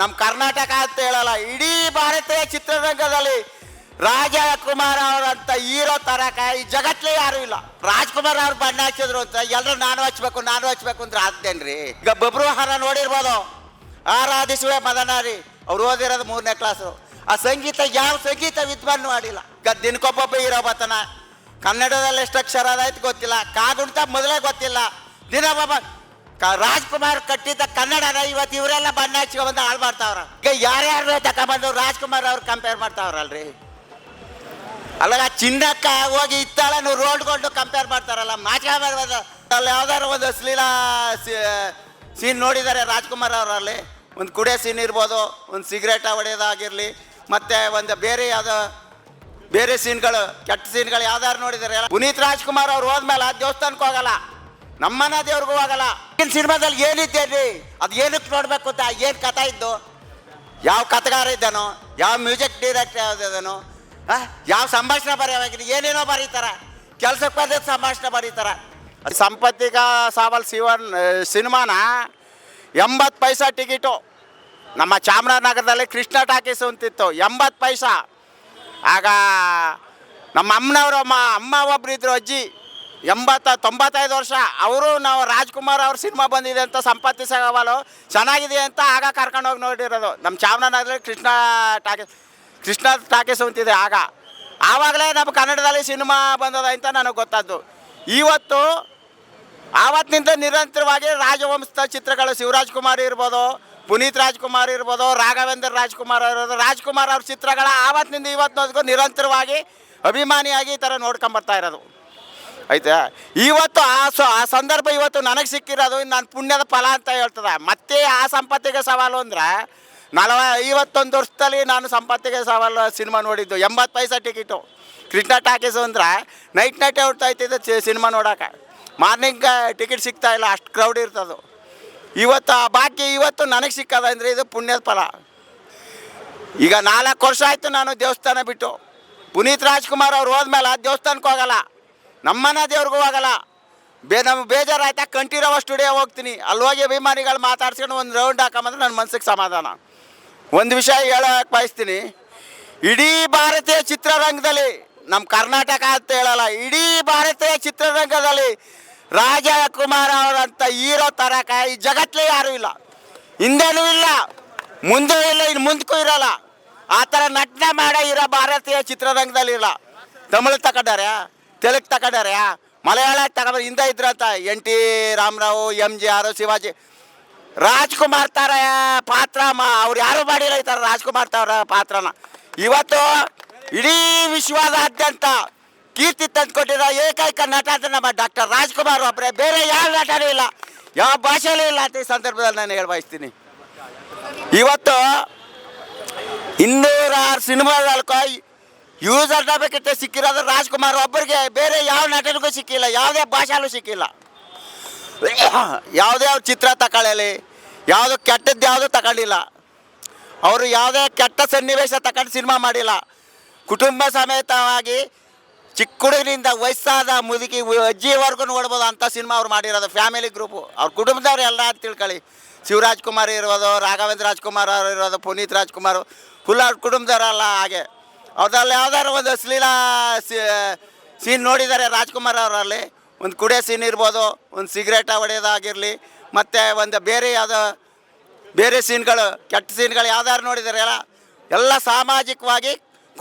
ನಮ್ಮ ಕರ್ನಾಟಕ ಅಂತ ಹೇಳಲ್ಲ, ಇಡೀ ಭಾರತೀಯ ಚಿತ್ರರಂಗದಲ್ಲಿ ರಾಜಕುಮಾರ್ ಅವರಂತ ಹೀರೋ ತರಕ ಈ ಜಗತ್ತಲೇ ಯಾರು ಇಲ್ಲ. ರಾಜ್ಕುಮಾರ್ ಅವ್ರು ಬಣ್ಣ ಹಚ್ಚಿದ್ರು ಅಂತ ಎಲ್ಲರೂ ನಾನು ಹಚ್ಬೇಕು ಅಂದ್ರೆ ಆಗ್ತೇನ್ರಿ. ಈಗ ಬಬ್ರುವಾಹನ ನೋಡಿರ್ಬೋದು, ಆರಾಧಿಸುವೆ ಮದನಾರಿ, ಅವ್ರು ಓದಿರೋದು 3ನೇ ಕ್ಲಾಸು. ಆ ಸಂಗೀತ ಯಾವ ಸಂಗೀತ ವಿದ್ವಾನ್ ಮಾಡಿಲ್ಲ. ಈಗ ದಿನಕ್ಕೊಬ್ಬೊಬ್ಬ ಹೀರೋ ಬರ್ತನ. ಕನ್ನಡದಲ್ಲಿ ಎಷ್ಟು ಅಕ್ಷರ ಅದಾಯ್ತು ಗೊತ್ತಿಲ್ಲ, ಕಾಗುಂಟ ಮೊದಲೇ ಗೊತ್ತಿಲ್ಲ. ದಿನ ಒಬ್ಬ ರಾಜ್ಕುಮಾರ್ ಕಟ್ಟಿದ್ದ ಕನ್ನಡನ ಇವತ್ತು ಇವರೆಲ್ಲ ಬಣ್ಣ ಹಚ್ಕೊಂಡ್ಬಂದು ಹಾಳು ಮಾಡ್ತಾವ್ರ. ಈಗ ಯಾರ್ಯಾರು ತಗೊಂಬಂದು ರಾಜ್ಕುಮಾರ್ ಅವ್ರು ಕಂಪೇರ್ ಮಾಡ್ತಾವ್ರಲ್ರಿ. ಅಲ್ಲ ಚಿನ್ನಕ್ಕ ಹೋಗಿ ಇತ್ತಾಳನ್ನು ರೋಡ್ಕೊಂಡು ಕಂಪೇರ್ ಮಾಡ್ತಾರಲ್ಲ, ಮಾತಾಡ್ಬಾರ್ದು. ಅಲ್ಲಿ ಯಾವ್ದಾರು ಒಂದು ಅಶ್ಲೀಲ ಸೀನ್ ನೋಡಿದ್ದಾರೆ ರಾಜ್ಕುಮಾರ್ ಅವರಲ್ಲಿ. ಒಂದು ಕುಡಿಯೋ ಸೀನ್ ಇರ್ಬೋದು, ಒಂದು ಸಿಗರೇಟ ಹೊಡೆಯೋದಾಗಿರಲಿ, ಮತ್ತು ಒಂದು ಬೇರೆ ಸೀನ್ಗಳು, ಕೆಟ್ಟ ಸೀನ್ಗಳು ಯಾವ್ದಾರು ನೋಡಿದ್ದಾರೆ. ಪುನೀತ್ ರಾಜ್ಕುಮಾರ್ ಅವ್ರು ಹೋದ್ಮೇಲೆ ದೇವಸ್ಥಾನಕ್ಕೆ ಹೋಗಲ್ಲ, ನಮ್ಮನ್ನ ದೇವ್ರಿಗೂ ಹೋಗಲ್ಲ. ಈಗಿನ ಸಿನಿಮಾದಲ್ಲಿ ಏನಿದ್ದೇನ್ರಿ, ಅದು ಏನಕ್ಕೆ ನೋಡ್ಬೇಕು ಅಂತ, ಏನು ಕಥೆ ಇದ್ದು, ಯಾವ ಕಥೆಗಾರ ಇದ್ದಾನೋ, ಯಾವ ಮ್ಯೂಸಿಕ್ ಡೈರೆಕ್ಟರ್ ಯಾವುದಿದ್ದಾನೋ, ಯಾವ ಸಂಭಾಷಣೆ ಬರೆಯೋವಾಗಿರಿ, ಏನೇನೋ ಬರೀತಾರ, ಕೆಲ್ಸಕ್ಕೆ ಬಂದ ಸಂಭಾಷಣೆ ಬರೀತಾರ. ಸಂಪತ್ತಿಗ ಸಾವಲ್ ಸಿನಿಮಾನ 80 ಪೈಸಾ ಟಿಕೆಟು. ನಮ್ಮ ಚಾಮರಾಜನಗರದಲ್ಲಿ ಕೃಷ್ಣ ಟಾಕೀಸ್ ಅಂತಿತ್ತು, 80 ಪೈಸಾ. ಆಗ ನಮ್ಮ ಅಮ್ಮ ಒಬ್ರು ಇದ್ರು, ಅಜ್ಜಿ 95 ವರ್ಷ. ಅವರು ನಾವು ರಾಜ್ಕುಮಾರ್ ಅವ್ರ ಸಿನಿಮಾ ಬಂದಿದೆ ಅಂತ, ಸಂಪತ್ತಿ ಸವಾಲು ಚೆನ್ನಾಗಿದೆ ಅಂತ ಆಗ ಕರ್ಕೊಂಡೋಗಿ ನೋಡಿರೋದು. ನಮ್ಮ ಚಾಮರಾಜನಗರದಲ್ಲಿ ಕೃಷ್ಣ ಟಾಕೀಸ್ ಅಂತಿದೆ. ಆವಾಗಲೇ ನಮ್ಮ ಕನ್ನಡದಲ್ಲಿ ಸಿನಿಮಾ ಬಂದದ ಅಂತ ನನಗೆ ಗೊತ್ತಾದ್ದು. ಆವತ್ತಿನಿಂದ ನಿರಂತರವಾಗಿ ರಾಜವಂಶದ ಚಿತ್ರಗಳು, ಶಿವರಾಜ್ ಕುಮಾರ್ ಇರ್ಬೋದು, ಪುನೀತ್ ರಾಜ್ಕುಮಾರ್ ಇರ್ಬೋದು, ರಾಘವೇಂದ್ರ ರಾಜ್ಕುಮಾರ್ ಇರ್ಬೋದು, ರಾಜ್ಕುಮಾರ್ ಅವ್ರ ಚಿತ್ರಗಳ ಆವತ್ತಿನಿಂದ ಇವತ್ತಿನವರೆಗೂ ನಿರಂತರವಾಗಿ ಅಭಿಮಾನಿಯಾಗಿ ಈ ಥರ ನೋಡ್ಕೊಂಬರ್ತಾ ಇರೋದು ಆಯ್ತಾ. ಇವತ್ತು ಆ ಸಂದರ್ಭ ಇವತ್ತು ನನಗೆ ಸಿಕ್ಕಿರೋದು ನನ್ನ ಪುಣ್ಯದ ಫಲ ಅಂತ ಹೇಳ್ತದೆ. ಮತ್ತೆ ಆ ಸಂಪತ್ತಿಗೆ ಸವಾಲು ಅಂದರೆ 51 ವರ್ಷದಲ್ಲಿ ನಾನು ಸಂಪತ್ತಿಗೆ ಸವಾಲು ಸಿನಿಮಾ ನೋಡಿದ್ದು. 80 ಪೈಸಾ ಟಿಕೆಟು. ಕೃಷ್ಣ ಟಾಕೀಸು ಅಂದ್ರೆ ನೈಟ್ ಹೊಡ್ತಾ ಇತ್ತಿದ್ದೆ ಸಿನಿಮಾ ನೋಡೋಕೆ. ಮಾರ್ನಿಂಗ್ ಟಿಕೆಟ್ ಸಿಗ್ತಾಯಿಲ್ಲ, ಅಷ್ಟು ಕ್ರೌಡ್ ಇರ್ತದೆ. ಇವತ್ತು ನನಗೆ ಸಿಕ್ಕದ ಅಂದರೆ ಇದು ಪುಣ್ಯದ ಫಲ. ಈಗ 4 ವರ್ಷ ಆಯಿತು ನಾನು ದೇವಸ್ಥಾನ ಬಿಟ್ಟು. ಪುನೀತ್ ರಾಜ್ಕುಮಾರ್ ಅವ್ರು ಹೋದ್ಮೇಲೆ ದೇವಸ್ಥಾನಕ್ಕೆ ಹೋಗಲ್ಲ, ನಮ್ಮನ್ನ ದೇವ್ರಿಗೂ ಹೋಗಲ್ಲ. ನಮ್ಗೆ ಬೇಜಾರಾಯ್ತಾ ಕಂಠೀರವ ಸ್ಟುಡಿಯೋ ಹೋಗ್ತೀನಿ, ಅಲ್ಲಿ ಹೋಗಿ ಅಭಿಮಾನಿಗಳು ಮಾತಾಡ್ಸ್ಕೊಂಡು ಒಂದು ರೌಂಡ್ ಹಾಕೊಂಬಂದ್ರೆ ನನ್ನ ಮನಸ್ಸಿಗೆ ಸಮಾಧಾನ. ಒಂದು ವಿಷಯ ಹೇಳೋಕೆ ಬಯಸ್ತೀನಿ, ಇಡೀ ಭಾರತೀಯ ಚಿತ್ರರಂಗದಲ್ಲಿ, ನಮ್ಮ ಕರ್ನಾಟಕ ಅಂತ ಹೇಳಲ್ಲ, ಇಡೀ ಭಾರತೀಯ ಚಿತ್ರರಂಗದಲ್ಲಿ ರಾಜಕುಮಾರ್ ಅವರಂತ ಹೀರೋ ತರಕ ಈ ಜಗತ್ತಲೇ ಯಾರೂ ಇಲ್ಲ. ಹಿಂದೆನೂ ಇಲ್ಲ, ಮುಂದೆ ಇಲ್ಲ, ಇನ್ನು ಮುಂದಕ್ಕೂ ಇರೋಲ್ಲ. ಆ ಥರ ನಟನೆ ಮಾಡೋ ಇರೋ ಭಾರತೀಯ ಚಿತ್ರರಂಗದಲ್ಲಿ ಇಲ್ಲ. ತಮಿಳು ತಗೊಂಡಾರೆ, ತೆಲುಗು ತಗೊಂಡಾರೆ, ಮಲಯಾಳ ತಗೊಂಡ್ರೆ ಹಿಂದೆ ಇದ್ರಂತ NT ರಾಮರಾವ್, MGR, ಶಿವಾಜಿ. ರಾಜ್ಕುಮಾರ್ ಥರ ಪಾತ್ರ ಅವ್ರು ಯಾರು ಮಾಡಿಲ್ಲ ಈ ಥರ ರಾಜ್ಕುಮಾರ್ ಥರ ಪಾತ್ರನ. ಇವತ್ತು ಇಡೀ ವಿಶ್ವದಾದ್ಯಂತ ಕೀರ್ತಿ ತಂದುಕೊಟ್ಟಿರೋ ಏಕೈಕ ನಟ ಅಂತ ನಮ್ಮ ಡಾಕ್ಟರ್ ರಾಜ್ಕುಮಾರ್ ಒಬ್ಬರೇ, ಬೇರೆ ಯಾವ ನಟನೂ ಇಲ್ಲ, ಯಾವ ಭಾಷೆಯಲ್ಲೂ ಇಲ್ಲ ಅಂತ ಈ ಸಂದರ್ಭದಲ್ಲಿ ನಾನು ಹೇಳ್ಬಯಸ್ತೀನಿ. ಇವತ್ತು 206 ಸಿನಿಮಾದಲ್ಕೋ ಯೂಸರ್ ಡಬ್ಬಕ್ಕಿಂತ ಸಿಕ್ಕಿರೋದು ರಾಜ್ಕುಮಾರ್ ಒಬ್ಬರಿಗೆ, ಬೇರೆ ಯಾವ ನಟನಿಗೂ ಸಿಕ್ಕಿಲ್ಲ, ಯಾವುದೇ ಭಾಷೆಯಲ್ಲೂ ಸಿಕ್ಕಿಲ್ಲ. ಯಾವುದೇ ಅವ್ರ ಚಿತ್ರ ತಗೊಳ್ಳಲಿ, ಯಾವುದು ಕೆಟ್ಟದ್ದು ಯಾವುದು ತಗೊಂಡಿಲ್ಲ. ಅವರು ಯಾವುದೇ ಕೆಟ್ಟ ಸನ್ನಿವೇಶ ತಗೊಂಡು ಸಿನಿಮಾ ಮಾಡಿಲ್ಲ. ಕುಟುಂಬ ಸಮೇತವಾಗಿ ಚಿಕ್ಕ ಹುಡುಗರಿಂದ ವಯಸ್ಸಾದ ಮುದುಕಿ ಅಜ್ಜಿವರೆಗೂ ನೋಡ್ಬೋದು ಅಂಥ ಸಿನಿಮಾ ಅವ್ರು ಮಾಡಿರೋದು. ಫ್ಯಾಮಿಲಿ ಗ್ರೂಪು, ಅವ್ರ ಕುಟುಂಬದವ್ರು ಎಲ್ಲ ಅಂತ ತಿಳ್ಕೊಳ್ಳಿ. ಶಿವರಾಜ್ ಕುಮಾರ್ ಇರ್ಬೋದು, ರಾಘವೇಂದ್ರ ರಾಜ್ಕುಮಾರ್ ಅವರು ಇರೋದು, ಪುನೀತ್ ರಾಜ್ಕುಮಾರ್, ಫುಲ್ ಅವ್ರ ಕುಟುಂಬದವರೆಲ್ಲ. ಹಾಗೆ ಅವ್ರದ್ರಲ್ಲಿ ಯಾವ್ದಾದ್ರು ಒಂದು ಅಶ್ಲೀಲ ಸೀನ್ ನೋಡಿದ್ದಾರೆ ರಾಜ್ಕುಮಾರ್ ಅವರಲ್ಲಿ. ಒಂದು ಕುಡಿಯೋ ಸೀನ್ ಇರ್ಬೋದು, ಒಂದು ಸಿಗರೇಟ ಹೊಡೆಯೋದಾಗಿರಲಿ, ಮತ್ತು ಒಂದು ಬೇರೆ ಸೀನ್ಗಳು, ಕೆಟ್ಟ ಸೀನ್ಗಳು ಯಾವ್ದಾರು ನೋಡಿದ್ದಾರೆ. ಎಲ್ಲ ಸಾಮಾಜಿಕವಾಗಿ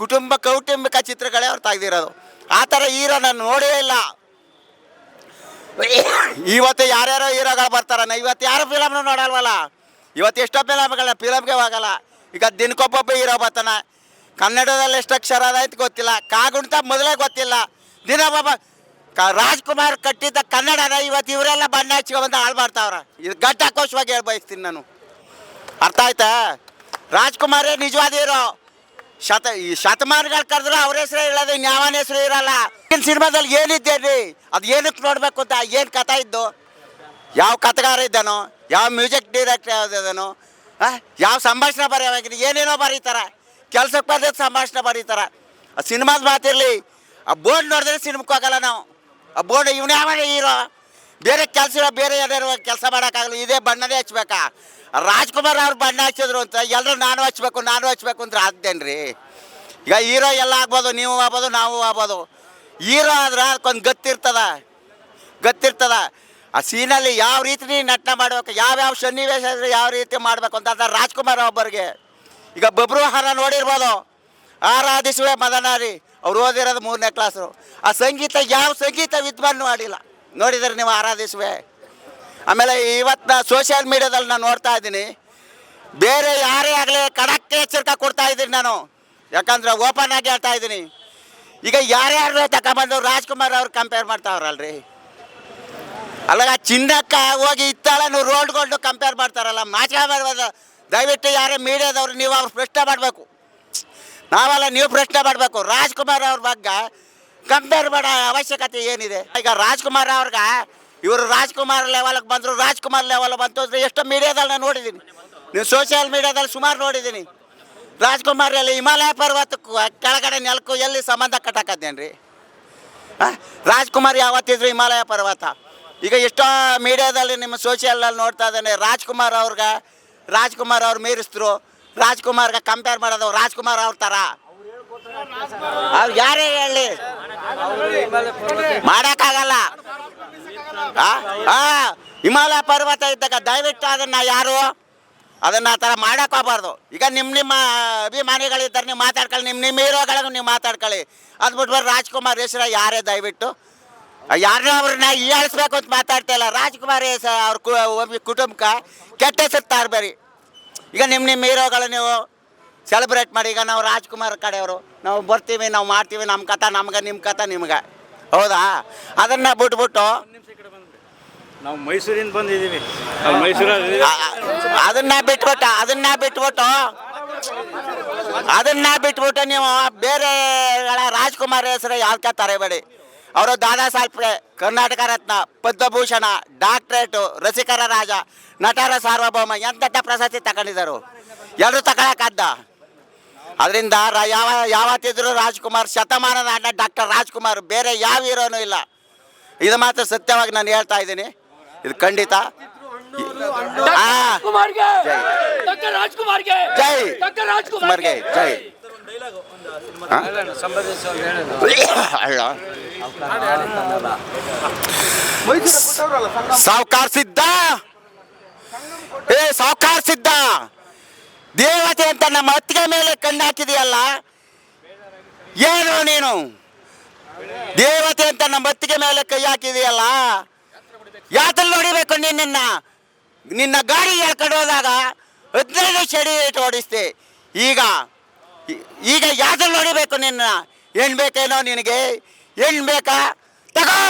ಕೌಟುಂಬಿಕ ಚಿತ್ರಗಳೇ ಅವ್ರು ತೆಗೆದಿರೋದು. ಆ ಥರ ಹೀರೋ ನಾನು ನೋಡೇ ಇಲ್ಲ. ಇವತ್ತು ಯಾರ್ಯಾರೋ ಹೀರೋಗಳು ಬರ್ತಾರಣ್ಣ, ಇವತ್ತು ಯಾರು ಫಿಲಮ್ನು ನೋಡಲ್ವಲ್ಲ. ಇವತ್ತು ಎಷ್ಟೋ ಫಿಲಮ್ಗೆ ಹೋಗಲ್ಲ. ಈಗ ದಿನಕ್ಕೊಬ್ಬೊಬ್ಬ ಹೀರೋ ಬರ್ತಾನ. ಕನ್ನಡದಲ್ಲಿ ಎಷ್ಟು ಅಕ್ಷರ ಅದಾಯ್ತು ಗೊತ್ತಿಲ್ಲ, ಕಾಗುಂಟ ಮೊದಲೇ ಗೊತ್ತಿಲ್ಲ. ದಿನ ಒಬ್ಬ ರಾಜ್ಕುಮಾರ್ ಕಟ್ಟಿದ್ದ ಕನ್ನಡನ ಇವತ್ತು ಇವರೆಲ್ಲ ಬಣ್ಣ ಹಚ್ಕೊಂಡ್ಬಂದು ಹಾಳು ಮಾಡ್ತಾವ್ರ. ಇದು ಘಟ್ಟಕೋಶವಾಗಿ ಹೇಳ್ಬಯಸ್ತೀನಿ ನಾನು. ಅರ್ಥ ಆಯ್ತಾ? ರಾಜ್ಕುಮಾರೇ ನಿಜವಾದ ಹೀರೋ. ಶತಮಾನಗಳು ಕರೆದ್ರೆ ಅವ್ರ ಹೆಸರೇ ಇರೋದು, ಇನ್ಯಾವನ ಹೆಸರು ಇರಲ್ಲ. ಈಗಿನ ಸಿನಿಮಾದಲ್ಲಿ ಏನಿದ್ದೇನ್ರಿ, ಅದು ಏನಕ್ಕೆ ನೋಡಬೇಕು ಅಂತ, ಏನು ಕಥೆ ಇದ್ದು, ಯಾವ ಕಥೆಗಾರ ಇದ್ದಾನೋ, ಯಾವ ಮ್ಯೂಸಿಕ್ ಡೈರೆಕ್ಟರ್ ಯಾವುದಿದ್ದಾನೋ, ಯಾವ ಸಂಭಾಷಣೆ ಬರೆಯೋವಾಗಿರಿ, ಏನೇನೋ ಬರೀತಾರ, ಕೆಲ್ಸಕ್ಕೆ ಬಂದ ಸಂಭಾಷಣೆ ಬರೀತಾರ. ಆ ಸಿನಿಮಾದ ಮಾತಿರಲಿ, ಆ ಬೋರ್ಡ್ ನೋಡಿದ್ರೆ ಸಿನಿಮಾಕ್ಕೆ ಹೋಗಲ್ಲ ನಾವು. ಆ ಬೋರ್ಡ್ ಇವನು ಯಾವಾಗ ಹೀರೋ, ಬೇರೆ ಕೆಲಸ ಬೇರೆ ಏನಾರು ಕೆಲಸ ಮಾಡೋಕ್ಕಾಗಲ್ಲ, ಇದೇ ಬಣ್ಣನೇ ಹಚ್ಬೇಕಾ? ರಾಜ್ಕುಮಾರ್ ಅವ್ರು ಬಣ್ಣ ಹಚ್ಚಿದ್ರು ಅಂತ ಎಲ್ಲರೂ ನಾನು ಹಚ್ಬೇಕು ಅಂದ್ರೆ ಆಗ್ತೇನ್ರಿ? ಈಗ ಹೀರೋ ಎಲ್ಲ ಆಗ್ಬೋದು, ನೀವು ಆಗ್ಬೋದು, ನಾವು ಆಗ್ಬೋದು. ಹೀರೋ ಆದ್ರೆ ಅದಕ್ಕೊಂದು ಗೊತ್ತಿರ್ತದ ಆ ಸೀನಲ್ಲಿ ಯಾವ ರೀತಿ ನಟನೆ ಮಾಡ್ಬೇಕು, ಯಾವ್ಯಾವ ಸನ್ನಿವೇಶ ಇದ್ರೆ ಯಾವ ರೀತಿ ಮಾಡಬೇಕು ಅಂತ. ಅದ ರಾಜ್ಕುಮಾರ್ ಒಬ್ಬರಿಗೆ ಈಗ ಬಬ್ರುವಾಹನ ನೋಡಿರ್ಬೋದು, ಆರಾಧಿಸುವೆ ಮದನಾರಿ, ಅವ್ರು ಓದಿರೋದು 3ನೇ ಕ್ಲಾಸು. ಆ ಸಂಗೀತ ಯಾವ ಸಂಗೀತ ವಿದ್ವಾನ್ ಮಾಡಿಲ್ಲ, ನೋಡಿದರೆ ನೀವು ಆರಾಧಿಸುವೆ. ಆಮೇಲೆ ಇವತ್ತು ಸೋಷಿಯಲ್ ಮೀಡ್ಯಾದಲ್ಲಿ ನಾನು ನೋಡ್ತಾ ಇದ್ದೀನಿ, ಬೇರೆ ಯಾರೇ ಆಗಲಿ ಕಡಕ್ಕೆ ಎಚ್ಚರಿಕೆ ಕೊಡ್ತಾ ಇದ್ದೀನಿ ನಾನು, ಯಾಕಂದ್ರೆ ಓಪನ್ ಆಗಿ ಹೇಳ್ತಾ ಇದ್ದೀನಿ. ಈಗ ಯಾರ್ಯಾರು ತಗೊಂಬಂದು ರಾಜ್ಕುಮಾರ್ ಅವ್ರು ಕಂಪೇರ್ ಮಾಡ್ತಾವ್ರಲ್ರಿ. ಅಲ್ಲಾಗ ಚಿನ್ನಕ್ಕ ಹೋಗಿ ಇತ್ತಾಳನ್ನು ರೋಡ್ಕೊಂಡು ಕಂಪೇರ್ ಮಾಡ್ತಾರಲ್ಲ, ಮಾಡ್ಬೋದು. ದಯವಿಟ್ಟು ಯಾರೇ ಮೀಡಿಯಾದವ್ರು ನೀವು ಅವ್ರು ಪ್ರಶ್ನೆ ಮಾಡಬೇಕು, ನಾವೆಲ್ಲ ನೀವು ಪ್ರಶ್ನೆ ಮಾಡಬೇಕು. ರಾಜ್ಕುಮಾರ್ ಅವ್ರ ಬಗ್ಗೆ ಕಂಪೇರ್ ಮಾಡೋ ಅವಶ್ಯಕತೆ ಏನಿದೆ? ಈಗ ರಾಜ್ಕುಮಾರ್ ಅವ್ರಿಗೆ ಇವರು ರಾಜ್ಕುಮಾರ್ ಲೆವೆಲ್ಗೆ ಬಂದರು, ರಾಜ್ಕುಮಾರ್ ಲೆವೆಲ್ ಬಂತು ಅಂದರೆ ಎಷ್ಟೋ ಮೀಡಿಯಾದಲ್ಲಿ ನಾನು ನೋಡಿದ್ದೀನಿ, ನೀವು ಸೋಷಿಯಲ್ ಮೀಡ್ಯಾದಲ್ಲಿ ಸುಮಾರು ನೋಡಿದ್ದೀನಿ. ರಾಜ್ಕುಮಾರ್ ಎಲ್ಲಿ ಹಿಮಾಲಯ ಪರ್ವತಕ್ಕೂ ಕೆಳಗಡೆ ನೆಲಕ್ಕೂ ಎಲ್ಲಿ ಸಂಬಂಧ ಕಟ್ಟಕತ್ತೇನ್ರಿ? ರಾಜ್ಕುಮಾರ್ ಯಾವತ್ತಿದ್ರು ಹಿಮಾಲಯ ಪರ್ವತ. ಈಗ ಎಷ್ಟೋ ಮೀಡಿಯಾದಲ್ಲಿ ನಿಮ್ಮ ಸೋಷಿಯಲಲ್ಲಿ ನೋಡ್ತಾ ಇದ್ದಾನೆ, ರಾಜ್ಕುಮಾರ್ ಅವ್ರು ಮೀರಿಸಿದ್ರು, ರಾಜ್ಕುಮಾರ್ಗೆ ಕಂಪೇರ್ ಮಾಡೋದು ರಾಜ್ಕುಮಾರ್ ಅವ್ರ ಥರ. ಅವ್ರು ಯಾರೇ ಹೇಳಿ ಮಾಡೋಕ್ಕಾಗಲ್ಲ. ಹಿಮಾಲಯ ಪರ್ವತ ಇದ್ದಾಗ ದಯವಿಟ್ಟು ಅದನ್ನು ಆ ಥರ ಮಾಡೋಕ್ಕೋಗ್ಬಾರ್ದು. ಈಗ ನಿಮ್ಮ ಅಭಿಮಾನಿಗಳಿದ್ದಾರೆ, ನೀವು ಮಾತಾಡ್ಕೊಳ್ಳಿ, ನಿಮ್ಮ ಹೀರೋಗಳಿಗೂ ನೀವು ಮಾತಾಡ್ಕೊಳ್ಳಿ. ಅದು ಬಿಟ್ಬಿಟ್ಟು ರಾಜ್ಕುಮಾರ್ ಹೆಸರು ಯಾರೇ ದಯವಿಟ್ಟು ಯಾರನ್ನೂ ಅವ್ರನ್ನ ಹೀಯಾಳಿಸ್ಬೇಕು ಅಂತ ಮಾತಾಡ್ತಾ ಇಲ್ಲ. ರಾಜ್ಕುಮಾರ್ ಅವ್ರ ಕುಟುಂಬಕ್ಕೆ ಕೆಟ್ಟ ಹೆಸರು ತಾರ್ಬೇರಿ. ಈಗ ನಿಮ್ಮ ಹೀರೋಗಳು ನೀವು ಸೆಲೆಬ್ರೇಟ್ ಮಾಡಿ. ಈಗ ನಾವು ರಾಜ್ಕುಮಾರ್ ಕಡೆಯವರು, ನಾವು ಬರ್ತೀವಿ, ನಾವು ಮಾಡ್ತೀವಿ, ನಮ್ಮ ಕಥೆ ನಮ್ಗೆ, ನಿಮ್ಮ ಕಥೆ ನಿಮ್ಗೆ, ಹೌದಾ? ಅದನ್ನು ಬಿಟ್ಬಿಟ್ಟು ನಾವು ಮೈಸೂರಿಂದ ಬಂದಿದ್ದೀವಿ, ಅದನ್ನ ಬಿಟ್ಬಿಟ್ಟು ನೀವು ಬೇರೆಗಳ ರಾಜ್ಕುಮಾರ್ ಹೆಸರು ಯಾವ್ದಕ್ಕೆ ತರಬೇಡಿ. ಅವರು ದಾದಾ ಸಾಹೇಬ್ ಕರ್ನಾಟಕ ರತ್ನ, ಪದ್ಮಭೂಷಣ, ಡಾಕ್ಟ್ರೇಟು, ರಸಿಕರ ರಾಜ, ನಟರ ಸಾರ್ವಭೌಮ ಎಂತೆಂಥ ಪ್ರಶಸ್ತಿ ತಗೊಂಡಿದ್ದರು, ಎಲ್ಲರೂ ತಗೊಳಕ್ಕಾದ. ಅದರಿಂದ ಯಾವತ್ತಿದ್ರು ರಾಜ್ಕುಮಾರ್ ಶತಮಾನದ ಅಣ್ಣ ಡಾಕ್ಟರ್ ರಾಜ್ಕುಮಾರ್, ಬೇರೆ ಯಾವ ಹೀರೋನೂ ಇಲ್ಲ. ಇದು ಮಾತ್ರ ಸತ್ಯವಾಗಿ ನಾನು ಹೇಳ್ತಾ ಇದ್ದೀನಿ, ಇದು ಖಂಡಿತ. ಜೈ ಜೈ. ಸಾವ್ಕಾರ್ ಸಿದ್ಧ ದೇವತೆ ಅಂತ ನಮ್ಮ ಅತ್ತಿಗೆ ಮೇಲೆ ಕಣ್ಣಾಕಿದೆಯಲ್ಲ, ಏನು ನೀನು ದೇವತೆ ಅಂತ ನಮ್ಮ ಅತ್ತಿಗೆ ಮೇಲೆ ಕೈ ಹಾಕಿದೆಯಲ್ಲ, ಯಾತಲ್ಲಿ ನೋಡಿಬೇಕು? ನಿನ್ನ ಗಾಡಿ ಹೇಳ್ಕೊಂಡು ಹೋದಾಗ 15 ಚಡಿ ಇಟ್ಟು ಓಡಿಸ್ತೆ. ಈಗ ಯಾತಲ್ಲಿ ನೋಡಿಬೇಕು? ಹೆಣ್ಣು ಬೇಕೇನೋ ನಿನಗೆ? ಹೆಣ್ಣು ಬೇಕಾ? ತಗೋ.